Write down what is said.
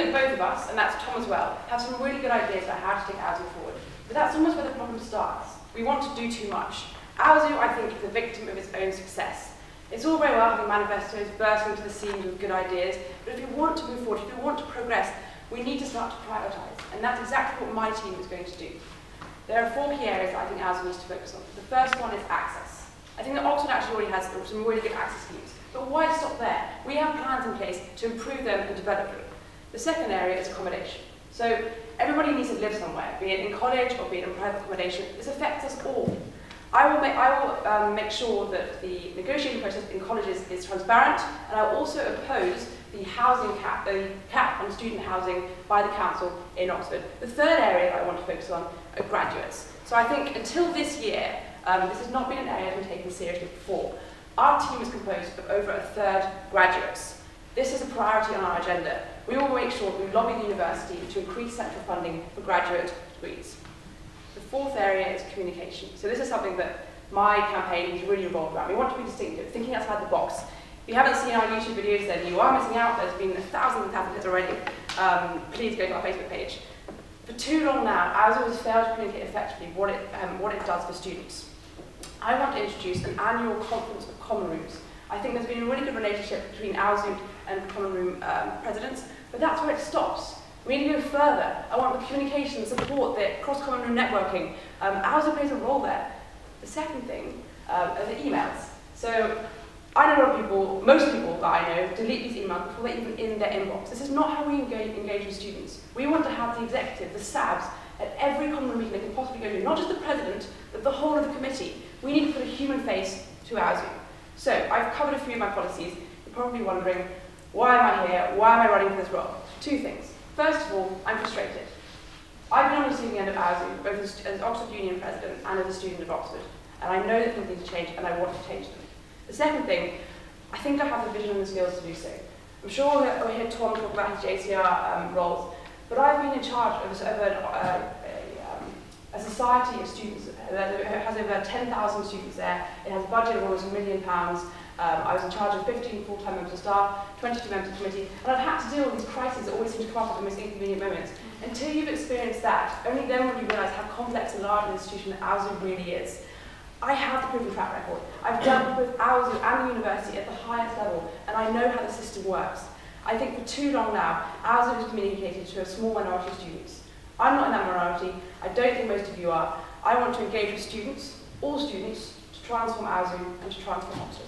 think that both of us, and that's Tom as well, have some really good ideas about how to take OUSU forward. But that's almost where the problem starts. We want to do too much. OUSU, I think, is the victim of its own success. It's all very well having manifestos bursting into the scenes with good ideas, but if we want to move forward, if we want to progress, we need to start to prioritise, and that's exactly what my team is going to do. There are 4 key areas that I think OUSU needs to focus on. The first one is access. I think that Oxford actually already has some really good access schemes, but why stop there? We have plans in place to improve them and develop them. The second area is accommodation. So everybody needs to live somewhere, be it in college or be it in private accommodation. This affects us all. I will make sure that the negotiating process in colleges is transparent, and I will also oppose the housing cap, the cap on student housing by the council in Oxford. The third area that I want to focus on are graduates. So I think until this year, this has not been an area that's been taken seriously before. Our team is composed of over 1/3 graduates. This is a priority on our agenda. We will make sure that we lobby the university to increase central funding for graduate degrees. The fourth area is communication. So this is something that my campaign has really revolved around. We want to be distinctive, thinking outside the box. If you haven't seen our YouTube videos, then you are missing out. There's been thousands and thousands already. Please go to our Facebook page. For too long now, OUSU has failed to communicate effectively what it does for students. I want to introduce an annual conference of common rooms. I think there's been a really good relationship between OUSU and common room presidents, but that's where it stops. We need to go further. I want the communication, support, the cross-common room networking. OUSU plays a role there. The second thing are the emails. So I know a lot of people, most people that I know, delete these emails before they're even in their inbox. This is not how we engage with students. We want to have the executive, the SABs, at every common room meeting they can possibly go to, not just the president, but the whole of the committee. We need to put a human face to OUSU. So I've covered a few of my policies. You're probably wondering, why am I here? Why am I running for this role? 2 things. First of all, I'm frustrated. I've been on the receiving end of OUSU, both as Oxford Union President and as a student of Oxford, and I know that things need to change, and I want to change them. The second thing, I think I have the vision and the skills to do so. I'm sure we'll hear Tom talk about his JCR roles, but I've been in charge of a society of students that has over 10,000 students there. It has a budget of almost £1 million. I was in charge of 15 full-time members of staff, 22 members of the committee, and I've had to deal with these crises that always seem to come up at the most inconvenient moments. Until you've experienced that, only then will you realise how complex and large an institution that OUSU really is. I have the proven track record. I've dealt with OUSU and the university at the highest level, and I know how the system works. I think for too long now, OUSU has communicated to a small minority of students. I'm not in that minority. I don't think most of you are. I want to engage with students, all students, to transform OUSU and to transform Oxford.